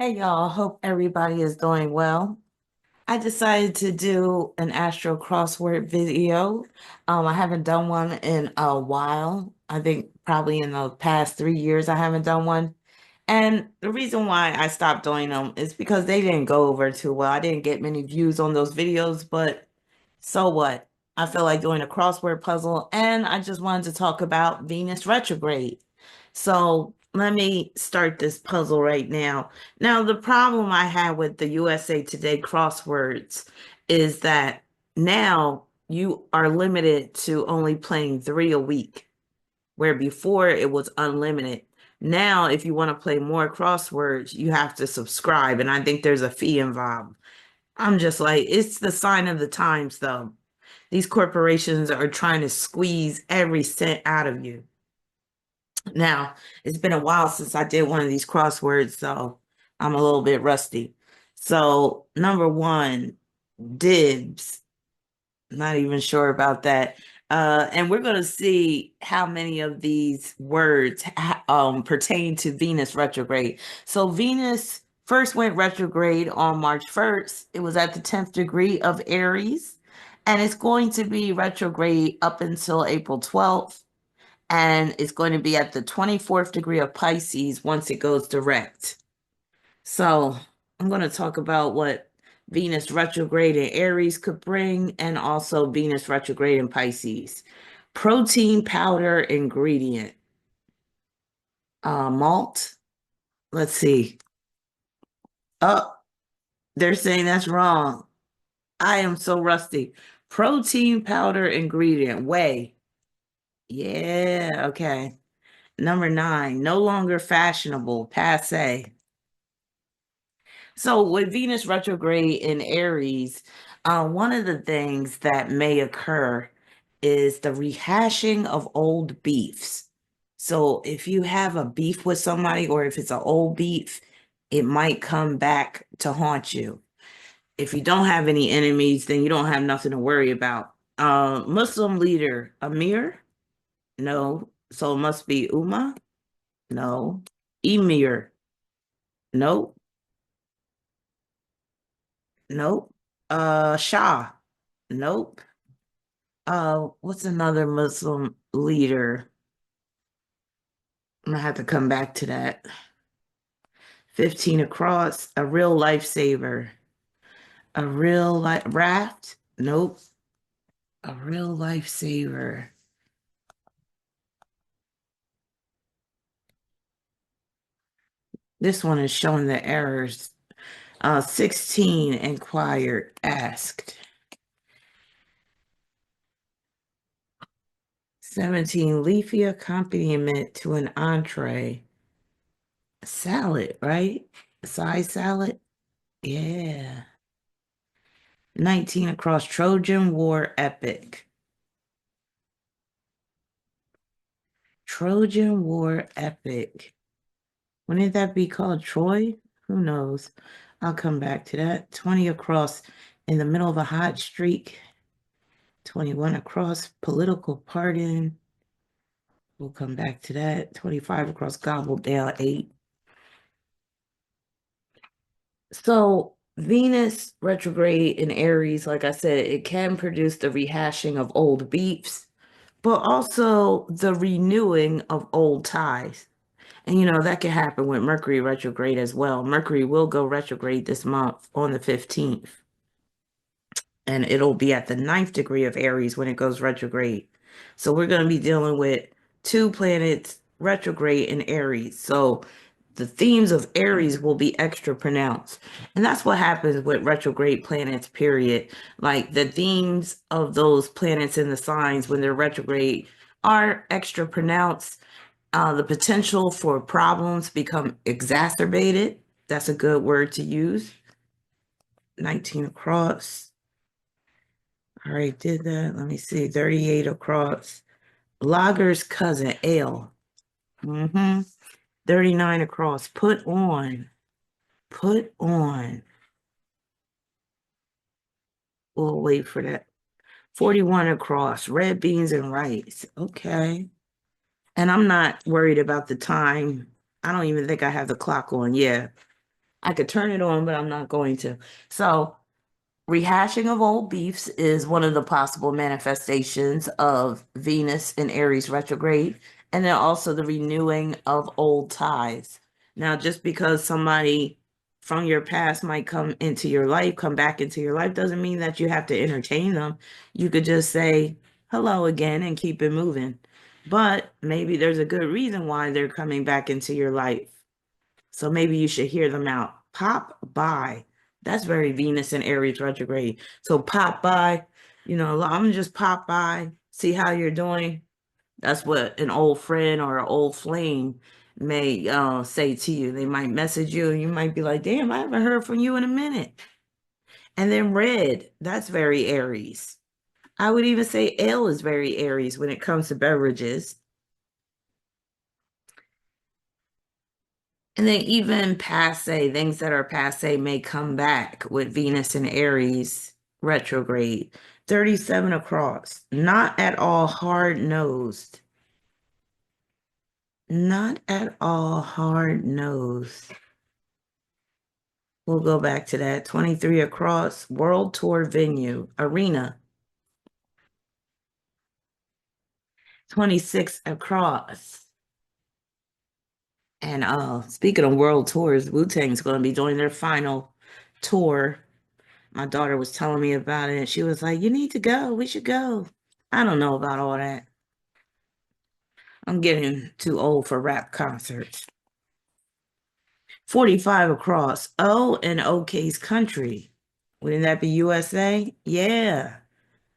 Hey y'all, hope everybody is doing well. I decided to do an Astro-Crossword video. I haven't done one in a while. I think probably in the past 3 years I haven't done one. And the reason why I stopped doing them is because they didn't go over too well. I didn't get many views on those videos, but so what? I feel like doing a crossword puzzle, and I just wanted to talk about Venus retrograde. So let me start this puzzle right now. Now, the problem I had with the USA Today crosswords is that now you are limited to only playing 3 a week, where before it was unlimited. Now, if you want to play more crosswords, you have to subscribe, and I think there's a fee involved. I'm just like, it's the sign of the times, though. These corporations are trying to squeeze every cent out of you. Now, it's been a while since I did one of these crosswords, so I'm a little bit rusty. So, number one, dibs. Not even sure about that. And we're going to see how many of these words pertain to Venus retrograde. So Venus first went retrograde on March 1st. It was at the 10th degree of Aries, and it's going to be retrograde up until April 12th, and it's going to be at the 24th degree of Pisces once it goes direct. So I'm going to talk about what Venus retrograde in Aries could bring, and also Venus retrograde in Pisces. Protein powder ingredient. Malt. Let's see. Oh, they're saying that's wrong. I am so rusty. Protein powder ingredient. Whey. Yeah, okay. Number 9, no longer fashionable, passe. So with Venus retrograde in Aries, one of the things that may occur is the rehashing of old beefs. So if you have a beef with somebody, or if it's an old beef, it might come back to haunt you. If you don't have any enemies, then you don't have nothing to worry about. Muslim leader, Amir? No. So it must be Umma? No. Emir? Nope. Nope. Shah. Nope. What's another Muslim leader? I'm gonna have to come back to that. 15 across, a real lifesaver. A real life raft? Nope. A real lifesaver. This one is showing the errors. 16 inquired, asked. 17 leafy accompaniment to an entree. Salad, right? Side salad? Yeah. 19 across, Trojan War epic. Trojan War epic. Wouldn't that be called Troy? Who knows? I'll come back to that. 20 across, in the middle of a hot streak. 21 across, political pardon. We'll come back to that. 25 across, gobbled down 8. So Venus retrograde in Aries, like I said, it can produce the rehashing of old beefs, but also the renewing of old ties. And that can happen with Mercury retrograde as well. Mercury will go retrograde this month on the 15th, and it'll be at the 9th degree of Aries when it goes retrograde. So we're going to be dealing with 2 planets retrograde in Aries. So the themes of Aries will be extra pronounced. And that's what happens with retrograde planets, period. Like the themes of those planets in the signs when they're retrograde are extra pronounced. The potential for problems become exacerbated. That's a good word to use. 19 across. All right, did that. Let me see. 38 across. Lager's cousin, ale. 39 across. Put on. Put on. We'll wait for that. 41 across. Red beans and rice. Okay. And I'm not worried about the time. I don't even think I have the clock on. Yeah. I could turn it on, but I'm not going to. So, rehashing of old beefs is one of the possible manifestations of Venus in Aries retrograde, and then also the renewing of old ties. Now, just because somebody from your past might come into your life, come back into your life, doesn't mean that you have to entertain them. You could just say hello again and keep it moving. But maybe there's a good reason why they're coming back into your life. So maybe you should hear them out. Pop by. That's very Venus and Aries retrograde. So pop by, I'm gonna just pop by, see how you're doing. That's what an old friend or an old flame may say to you. They might message you and you might be like, damn, I haven't heard from you in a minute. And then red, that's very Aries. I would even say ale is very Aries when it comes to beverages. And then even passe, things that are passe may come back with Venus and Aries retrograde. 37 across. Not at all hard-nosed. Not at all hard-nosed. We'll go back to that. 23 across. World tour venue. Arena. 26 across. And speaking of world tours, Wu-Tang's going to be doing their final tour. My daughter was telling me about it, and she was like, you need to go. We should go. I don't know about all that. I'm getting too old for rap concerts. 45 across. O and OK's country. Wouldn't that be USA? Yeah.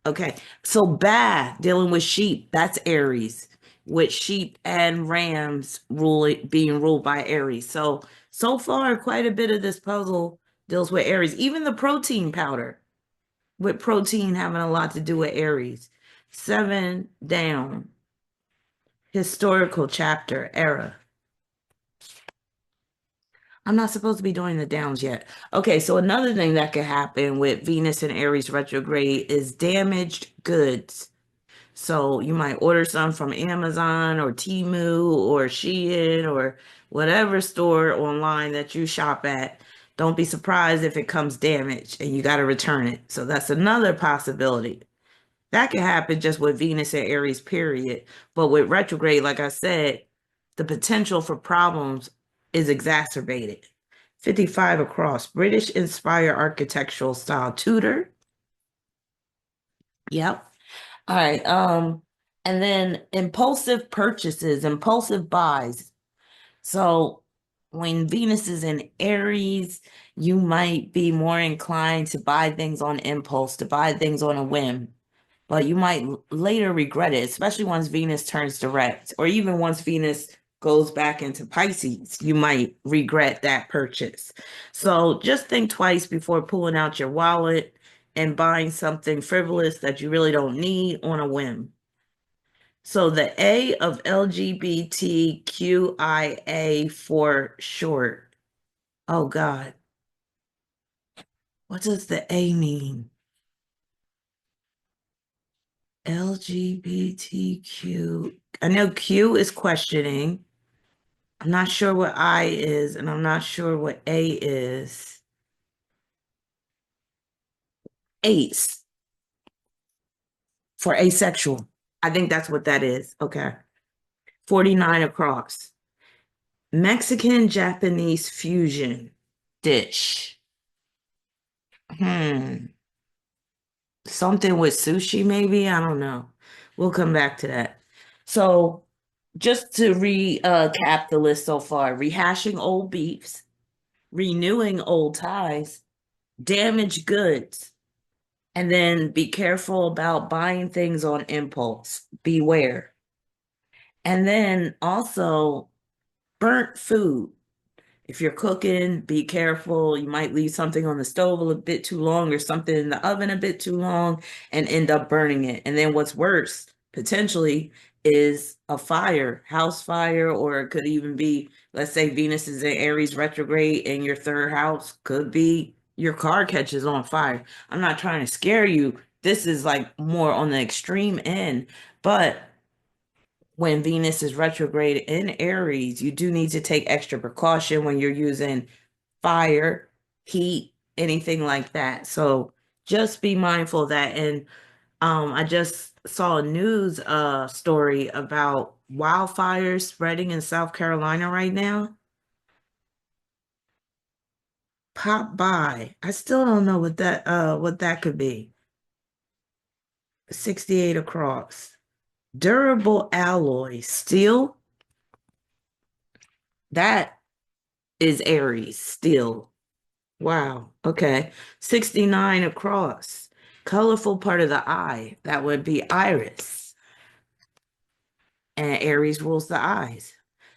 Okay. So bad dealing with sheep. That's Aries. With sheep and rams being ruled by Aries. So far, quite a bit of this puzzle deals with Aries. Even the protein powder, with protein having a lot to do with Aries. 7 down. Historical chapter, era. I'm not supposed to be doing the downs yet. Okay, so another thing that could happen with Venus and Aries retrograde is damaged goods. So you might order some from Amazon or Temu or Shein or whatever store online that you shop at. Don't be surprised if it comes damaged and you got to return it. So that's another possibility. That can happen just with Venus and Aries, period. But with retrograde, like I said, the potential for problems is exacerbated. 55 across. British inspired architectural style. Tudor. Yep. All right. And then impulsive purchases, impulsive buys. So when Venus is in Aries, you might be more inclined to buy things on impulse, to buy things on a whim. But you might later regret it, especially once Venus turns direct, or even once Venus goes back into Pisces, you might regret that purchase. So just think twice before pulling out your wallet and buying something frivolous that you really don't need on a whim. So the A of LGBTQIA for short. Oh God. What does the A mean? LGBTQ. I know Q is questioning. I'm not sure what I is, and I'm not sure what A is. Ace for asexual. I think that's what that is. Okay. 49 across. Mexican Japanese fusion dish. Something with sushi, maybe? I don't know. We'll come back to that. So, just to recap the list so far, rehashing old beefs, renewing old ties, damaged goods, and then be careful about buying things on impulse. Beware. And then also burnt food. If you're cooking, be careful. You might leave something on the stove a bit too long or something in the oven a bit too long and end up burning it. And then what's worse, potentially, is a fire, house fire, or it could even be, let's say Venus is in Aries retrograde in your third house, could be your car catches on fire. I'm not trying to scare you. This is like more on the extreme end, but when Venus is retrograde in Aries, you do need to take extra precaution when you're using fire, heat, anything like that. So just be mindful of that. And I just saw a news story about wildfires spreading in South Carolina right now. Pop by. I still don't know what that could be. 68 across. Durable alloy steel. That is Aries steel. Wow. Okay. 69 across. Colorful part of the eye. That would be iris. And Aries rules the eyes.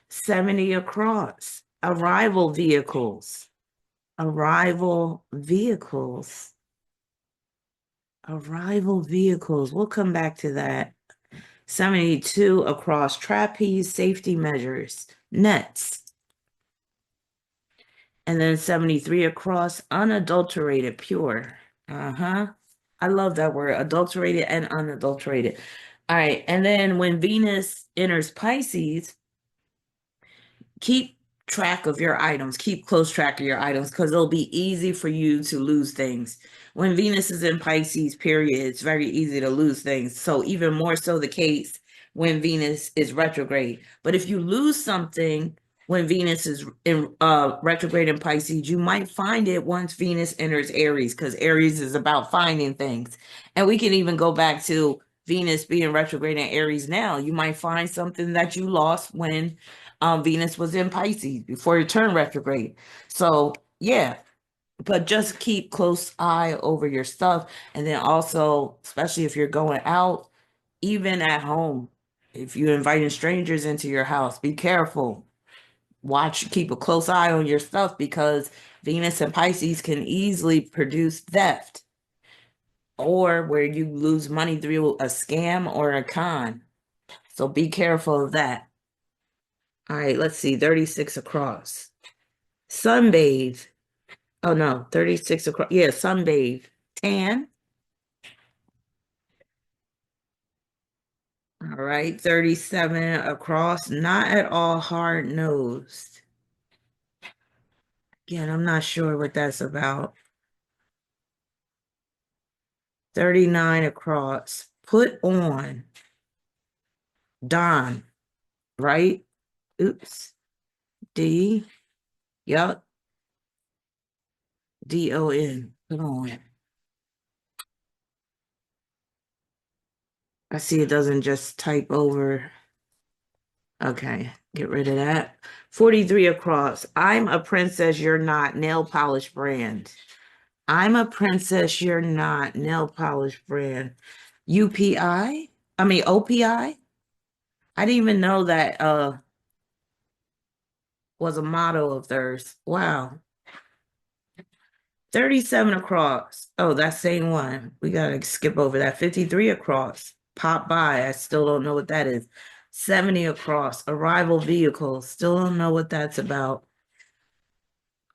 70 across. Arrival vehicles. Arrival vehicles. Arrival vehicles. We'll come back to that. 72 across. Trapeze safety measures. Nets. And then 73 across. Unadulterated pure. Uh-huh. I love that word. Adulterated and unadulterated. All right. And then when Venus enters Pisces, keep track of your items, keep close track of your items because it'll be easy for you to lose things. When Venus is in Pisces, period, it's very easy to lose things. So even more so the case when Venus is retrograde. But if you lose something when Venus is in retrograde in Pisces, you might find it once Venus enters Aries because Aries is about finding things. And we can even go back to Venus being retrograde in Aries now. You might find something that you lost when Venus was in Pisces before it turned retrograde. So yeah, but just keep close eye over your stuff. And then also, especially if you're going out, even at home, if you're inviting strangers into your house, be careful. Watch, keep a close eye on your stuff because Venus and Pisces can easily produce theft or where you lose money through a scam or a con. So be careful of that. All right, let's see, 36 across. Sunbathe. Oh no, 36 across. Yeah, sunbathe. Tan. All right, 37 across. Not at all hard nosed. Again, I'm not sure what that's about. 39 across. Put on. Don. Right? Oops. D. Yup. D-O-N. Put on. I see it doesn't just type over. Okay, get rid of that. 43 across. I'm a princess, you're not. Nail polish brand. I'm a princess, you're not. Nail polish brand. UPI? I mean OPI? I didn't even know that was a motto of theirs. Wow. 37 across. Oh, that same one. We gotta skip over that. 53 across. Pop by. I still don't know what that is. 70 across. Arrival vehicle. Still don't know what that's about.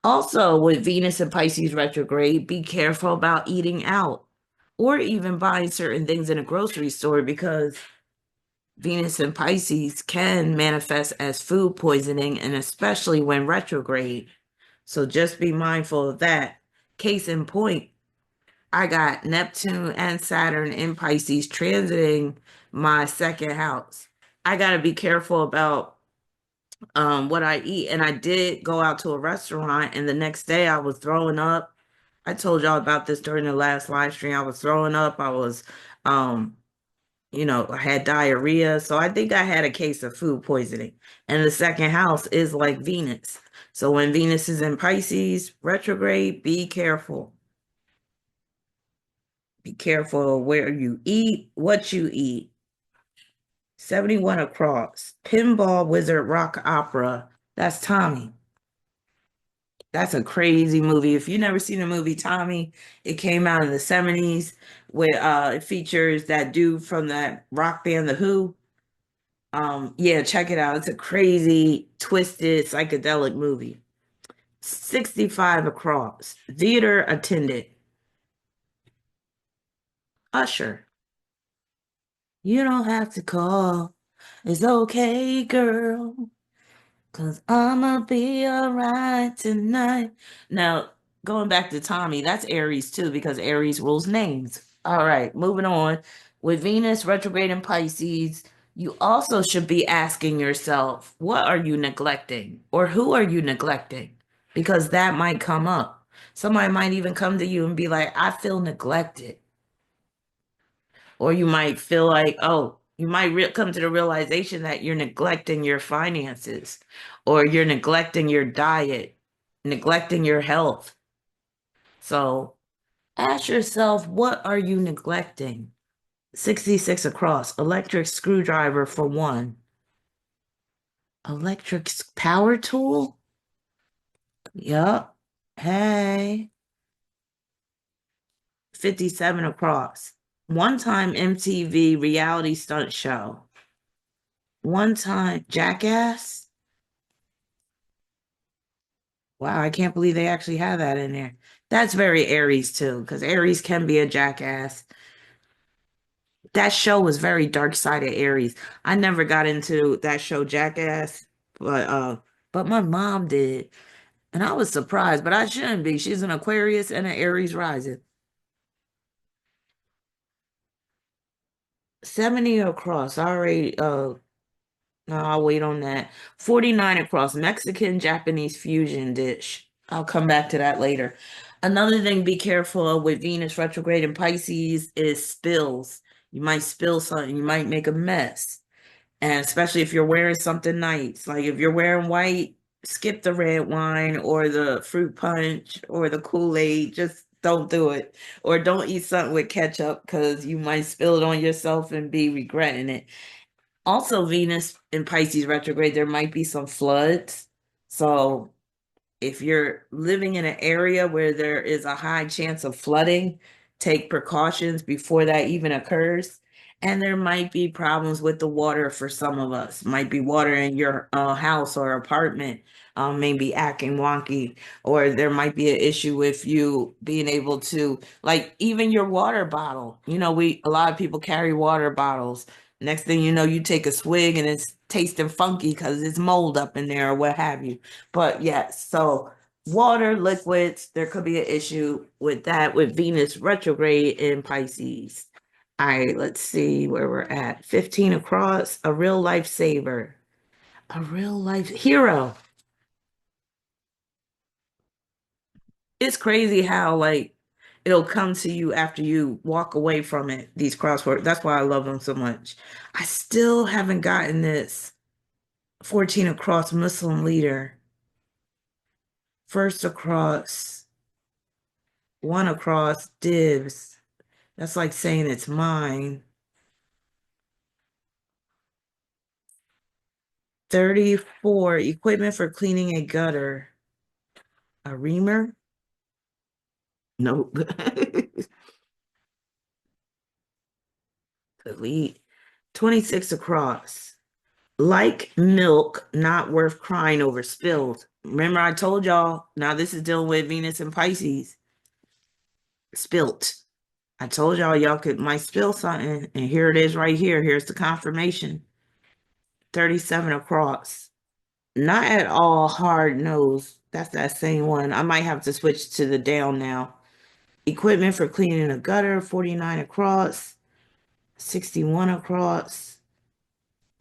Also, with Venus and Pisces retrograde, be careful about eating out or even buying certain things in a grocery store because Venus and Pisces can manifest as food poisoning and especially when retrograde. So just be mindful of that. Case in point, I got Neptune and Saturn in Pisces transiting my second house. I got to be careful about what I eat. And I did go out to a restaurant, and the next day I was throwing up. I told y'all about this during the last live stream. I was throwing up. I was, um, I had diarrhea. So I think I had a case of food poisoning. And the second house is like Venus. So when Venus is in Pisces, retrograde, be careful. Be careful where you eat, what you eat. 71 across. Pinball Wizard Rock Opera. That's Tommy. That's a crazy movie. If you've never seen the movie Tommy, it came out in the 70s where it features that dude from that rock band, The Who. Yeah, check it out. It's a crazy, twisted, psychedelic movie. 65 across. Theater attendant. Usher. You don't have to call. It's okay, girl. 'Cause I'ma be alright tonight. Now, going back to Tommy, that's Aries too, because Aries rules names. All right, moving on. With Venus retrograde in Pisces, you also should be asking yourself, what are you neglecting? Or who are you neglecting? Because that might come up. Somebody might even come to you and be like, I feel neglected. Or you might feel like, oh, you might come to the realization that you're neglecting your finances or you're neglecting your diet, neglecting your health. So ask yourself, what are you neglecting? 66 across, electric screwdriver for one. Electric power tool? Yup. Hey. 57 across. One time MTV reality stunt show. One time Jackass. Wow, I can't believe they actually have that in there. That's very Aries too, because Aries can be a jackass. That show was very dark side of Aries. I never got into that show Jackass, but my mom did. And I was surprised, but I shouldn't be. She's an Aquarius and an Aries rising. 70 across. I already no, I'll wait on that. 49 across, Mexican Japanese fusion dish. I'll come back to that later. Another thing, be careful of with Venus retrograde in Pisces is spills. You might spill something, you might make a mess. And especially if you're wearing something nice, like if you're wearing white, skip the red wine or the fruit punch or the Kool-Aid. Just don't do it. Or don't eat something with ketchup because you might spill it on yourself and be regretting it. Also, Venus in Pisces retrograde, there might be some floods. So if you're living in an area where there is a high chance of flooding, take precautions before that even occurs. And there might be problems with the water for some of us. Might be water in your house or apartment, maybe acting wonky, or there might be an issue with you being able to, like even your water bottle. You know, a lot of people carry water bottles. Next thing you know, you take a swig and it's tasting funky because it's mold up in there or what have you. But yes, so water, liquids, there could be an issue with that with Venus retrograde in Pisces. All right, let's see where we're at. 15 across, a real life saver, a real life hero. It's crazy how like it'll come to you after you walk away from it, these crosswords. That's why I love them so much. I still haven't gotten this 14 across Muslim leader. First across, one across dibs. That's like saying it's mine. 34, equipment for cleaning a gutter. A reamer? Nope. Delete. 26 across. Like milk, not worth crying over spilled. Remember, I told y'all, now this is dealing with Venus and Pisces. Spilt. I told y'all might spill something, and here it is right here. Here's the confirmation. 37 across. Not at all hard nose. That's that same one. I might have to switch to the down now. Equipment for cleaning a gutter, 49 across, 61 across.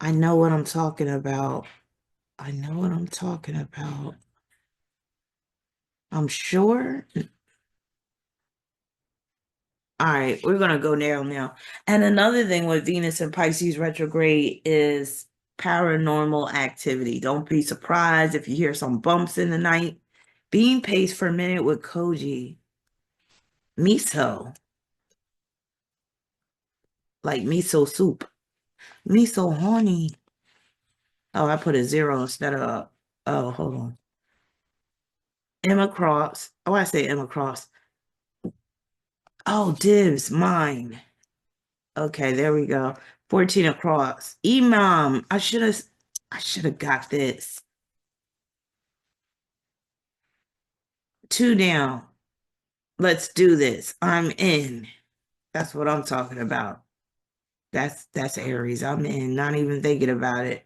I know what I'm talking about. I know what I'm talking about. I'm sure. All right, we're going to go down now. And another thing with Venus and Pisces retrograde is paranormal activity. Don't be surprised if you hear some bumps in the night. Being paced for a minute with Koji. Miso, like miso soup. Miso honey. Oh, I put a zero instead of, oh, hold on. Emma Cross. Oh, I say Emma Cross. Oh, dibs, mine. Okay, there we go. 14 across. Imam. I should have got this. Two down. Let's do this. I'm in. That's what I'm talking about. That's Aries. I'm in. Not even thinking about it.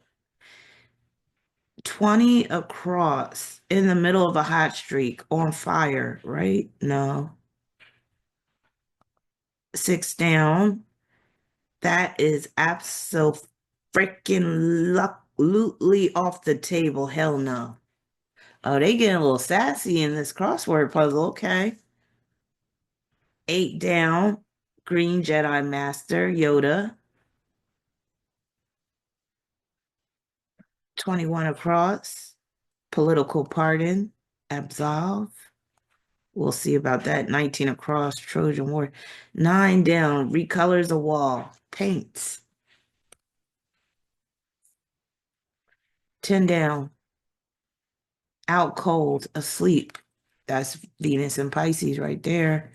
20 across in the middle of a hot streak on fire, right? No. 6 down. That is absolutely off the table. Hell no. Oh, they getting a little sassy in this crossword puzzle. Okay. 8 down. Green Jedi Master, Yoda. 21 across. Political pardon, absolve. We'll see about that. 19 across, Trojan War. 9 down, recolors a wall, paints. 10 down, out cold, asleep. That's Venus and Pisces right there.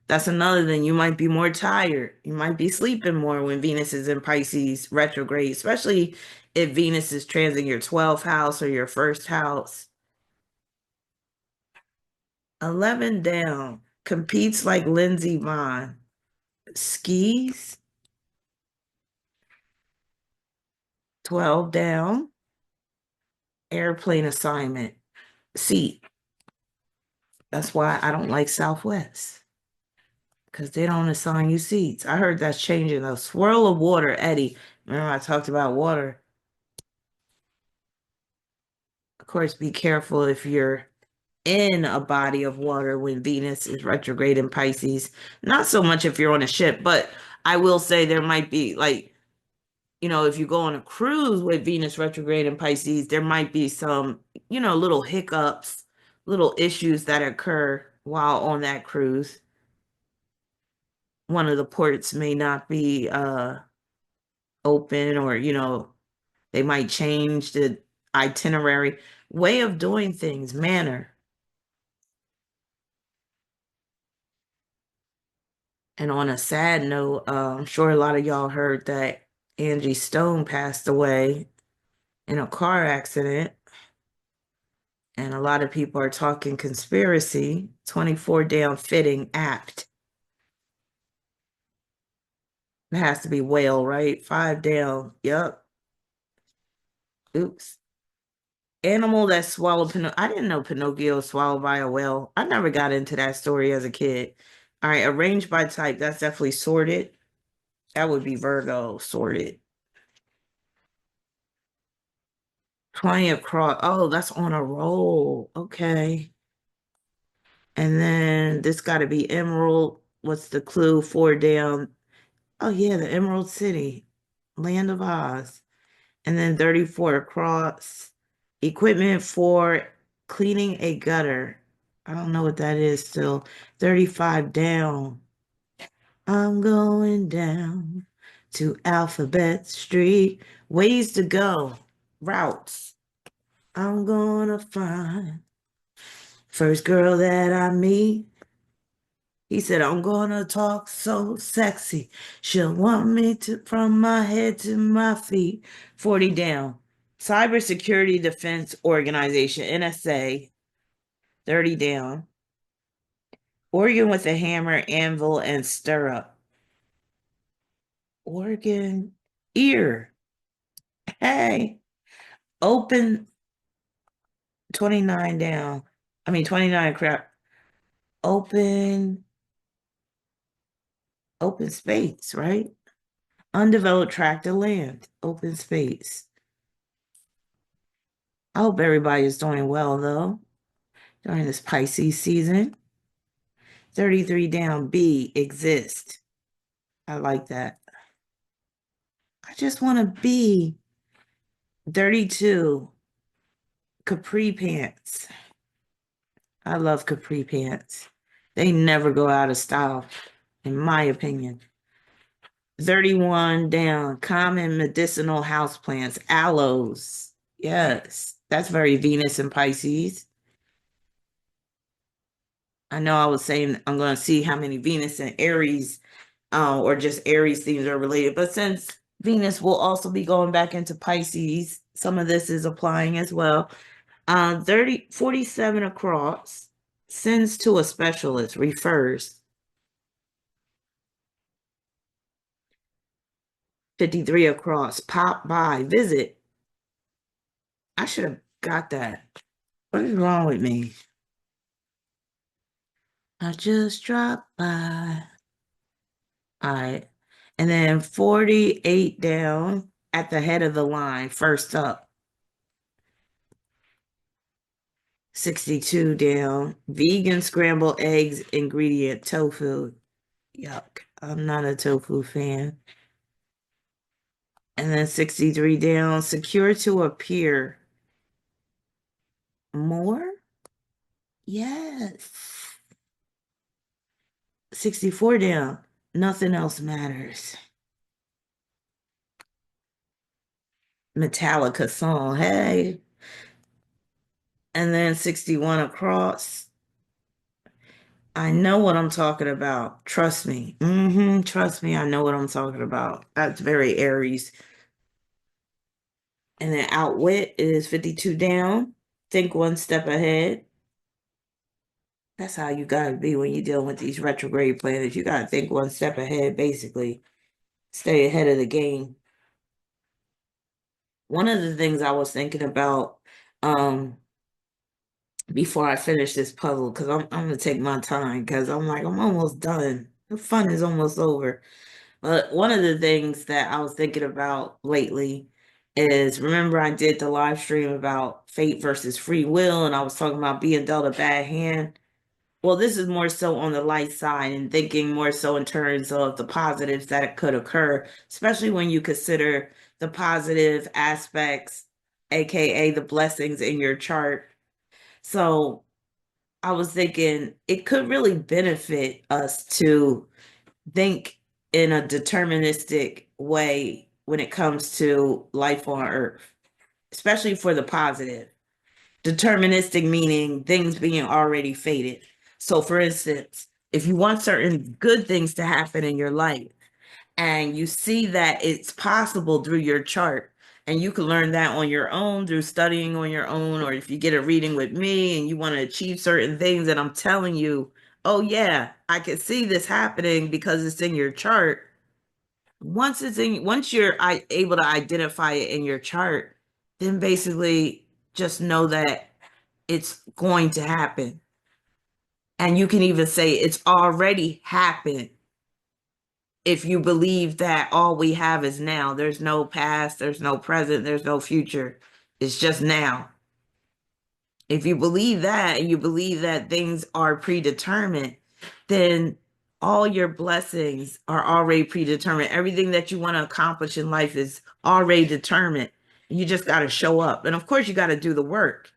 That's another thing. You might be more tired. You might be sleeping more when Venus is in Pisces retrograde, especially if Venus is transiting your 12th house or your first house. 11 down, competes like Lindsey Vonn. Skis. 12 down, airplane assignment, seat. That's why I don't like Southwest, because they don't assign you seats. I heard that's changing. A swirl of water, Eddie. Remember I talked about water. Of course, be careful if you're in a body of water when Venus is retrograde in Pisces. Not so much if you're on a ship, but I will say there might be like, if you go on a cruise with Venus retrograde in Pisces, there might be some, little hiccups, little issues that occur while on that cruise. One of the ports may not be open, or, they might change the itinerary, way of doing things, manner. And on a sad note, I'm sure a lot of y'all heard that Angie Stone passed away in a car accident. And a lot of people are talking conspiracy. 24 down, fitting, apt. It has to be whale, right? 5 down. Yep. Oops. Animal that swallowed Pinocchio. I didn't know Pinocchio was swallowed by a whale. I never got into that story as a kid. All right, arranged by type. That's definitely sorted. That would be Virgo, sorted. 20 across. Oh, that's on a roll. Okay. And then this got to be Emerald. What's the clue? 4 down. Oh, yeah, the Emerald City, Land of Oz. And then 34 across. Equipment for cleaning a gutter. I don't know what that is still. 35 down. I'm going down to Alphabet Street. Ways to go. Routes. I'm gonna find first girl that I meet. He said, I'm gonna talk so sexy. She'll want me to from my head to my feet. 40 down. Cybersecurity Defense Organization, NSA. 30 down. Organ with a hammer, anvil, and stirrup. Organ, ear. Hey. Open 29 down. 29 crap. Open space, right? Undeveloped tract of land, open space. I hope everybody is doing well, though, during this Pisces season. 33 down, B, exist. I like that. I just want to be. 32, capri pants. I love capri pants. They never go out of style, in my opinion. 31 down, common medicinal houseplants, aloes. Yes, that's very Venus and Pisces. I know I was saying I'm going to see how many Venus and Aries or just Aries themes are related. But since Venus will also be going back into Pisces, some of this is applying as well. 47 across, sends to a specialist, refers. 53 across, pop by, visit. I should have got that. What is wrong with me? I just dropped by. All right. And then 48 down at the head of the line, first up. 62 down. Vegan scrambled eggs, ingredient tofu. Yuck. I'm not a tofu fan. And then 63 down. Secure to appear. More? Yes. 64 down. Nothing else matters. Metallica song. Hey. And then 61 across. I know what I'm talking about. Trust me. Trust me, I know what I'm talking about. That's very Aries. And then outwit is 52 down. Think one step ahead. That's how you gotta be when you're dealing with these retrograde planets. You gotta think one step ahead, basically. Stay ahead of the game. One of the things I was thinking about before I finish this puzzle, because I'm gonna take my time because I'm like, I'm almost done. The fun is almost over. But one of the things that I was thinking about lately is remember I did the live stream about fate versus free will, and I was talking about being dealt a bad hand. Well, this is more so on the light side and thinking more so in terms of the positives that could occur, especially when you consider the positive aspects, aka the blessings in your chart. So I was thinking it could really benefit us to think in a deterministic way when it comes to life on Earth, especially for the positive. Deterministic meaning things being already fated. So, for instance, if you want certain good things to happen in your life and you see that it's possible through your chart, and you can learn that on your own through studying on your own, or if you get a reading with me and you want to achieve certain things, and I'm telling you, oh, yeah, I can see this happening because it's in your chart. Once you're able to identify it in your chart, then basically just know that it's going to happen. And you can even say it's already happened if you believe that all we have is now. There's no past, there's no present, there's no future. It's just now. If you believe that and you believe that things are predetermined, then all your blessings are already predetermined. Everything that you want to accomplish in life is already determined. You just got to show up. And of course, you got to do the work.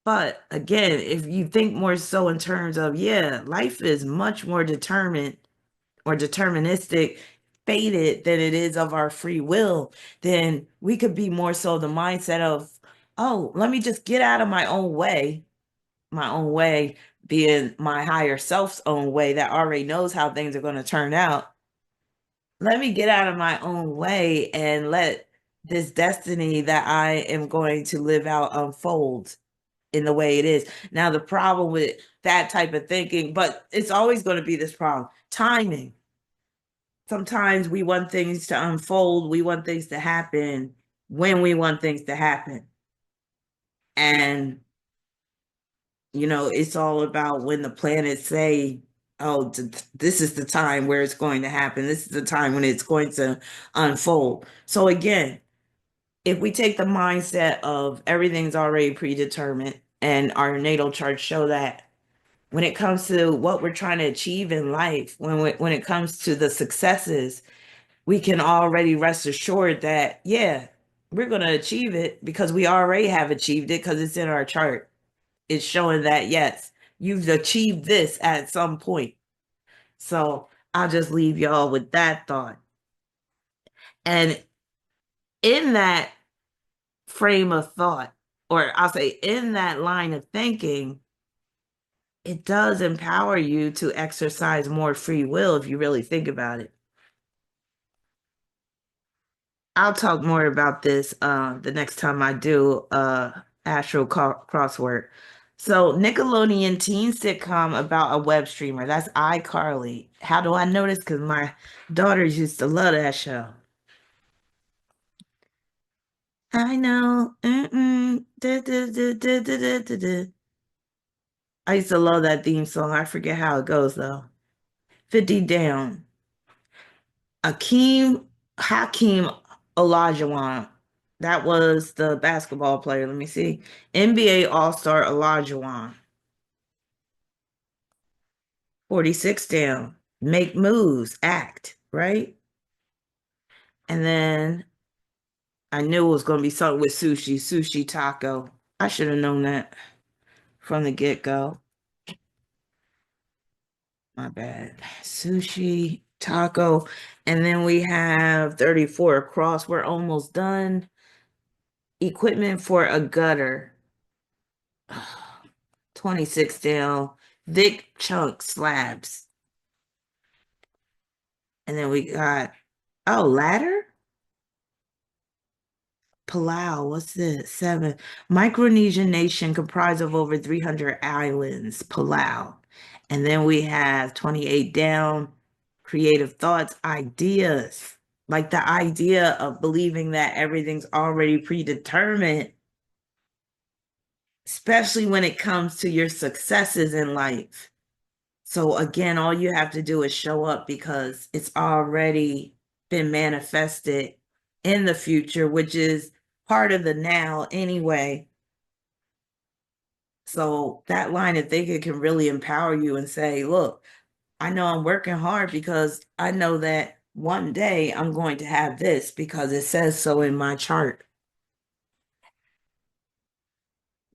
But again, if you think more so in terms of, yeah, life is much more determined or deterministic, fated than it is of our free will, then we could be more so the mindset of, oh, let me just get out of my own way being my higher self's own way that already knows how things are going to turn out. Let me get out of my own way and let this destiny that I am going to live out unfold in the way it is. Now, the problem with that type of thinking, but it's always going to be this problem, timing. Sometimes we want things to unfold, we want things to happen when we want things to happen. And, it's all about when the planets say, oh, this is the time where it's going to happen. This is the time when it's going to unfold. So, again, if we take the mindset of everything's already predetermined and our natal charts show that when it comes to what we're trying to achieve in life, when it comes to the successes, we can already rest assured that, yeah, we're going to achieve it because we already have achieved it because it's in our chart. It's showing that, yes, you've achieved this at some point. So I'll just leave y'all with that thought. And in that frame of thought, or I'll say in that line of thinking, it does empower you to exercise more free will if you really think about it. I'll talk more about this the next time I do Astro-Crossword. So Nickelodeon teen sitcom about a web streamer. That's iCarly. How do I know this? Because my daughters used to love that show. I know. I used to love that theme song. I forget how it goes though. 50 down. Hakeem Olajuwon. That was the basketball player. Let me see. NBA All-Star Olajuwon. 46 down. Make moves, act, right? And then I knew it was going to be something with sushi taco. I should have known that from the get-go. My bad. Sushi, taco. And then we have 34 across. We're almost done. Equipment for a gutter. 26 down. Thick chunk slabs. And then we got, oh, ladder? Palau, what's this? 7. Micronesian nation comprised of over 300 islands. Palau. And then we have 28 down. Creative thoughts, ideas. Like the idea of believing that everything's already predetermined, especially when it comes to your successes in life. So again, all you have to do is show up because it's already been manifested in the future, which is part of the now anyway. So that line of thinking can really empower you and say, look, I know I'm working hard because I know that one day I'm going to have this because it says so in my chart.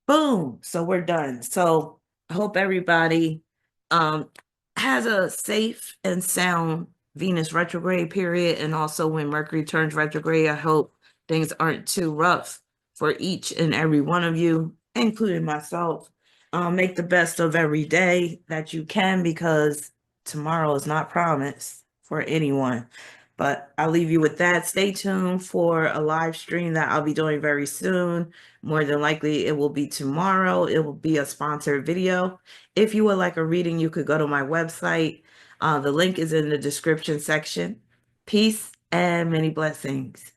Boom. So we're done. So I hope everybody um has a safe and sound Venus retrograde period. And also when Mercury turns retrograde, I hope things aren't too rough for each and every one of you, including myself. Make the best of every day that you can because tomorrow is not promised for anyone. But I'll leave you with that. Stay tuned for a live stream that I'll be doing very soon. More than likely, it will be tomorrow. It will be a sponsored video. If you would like a reading, you could go to my website. The link is in the description section. Peace and many blessings.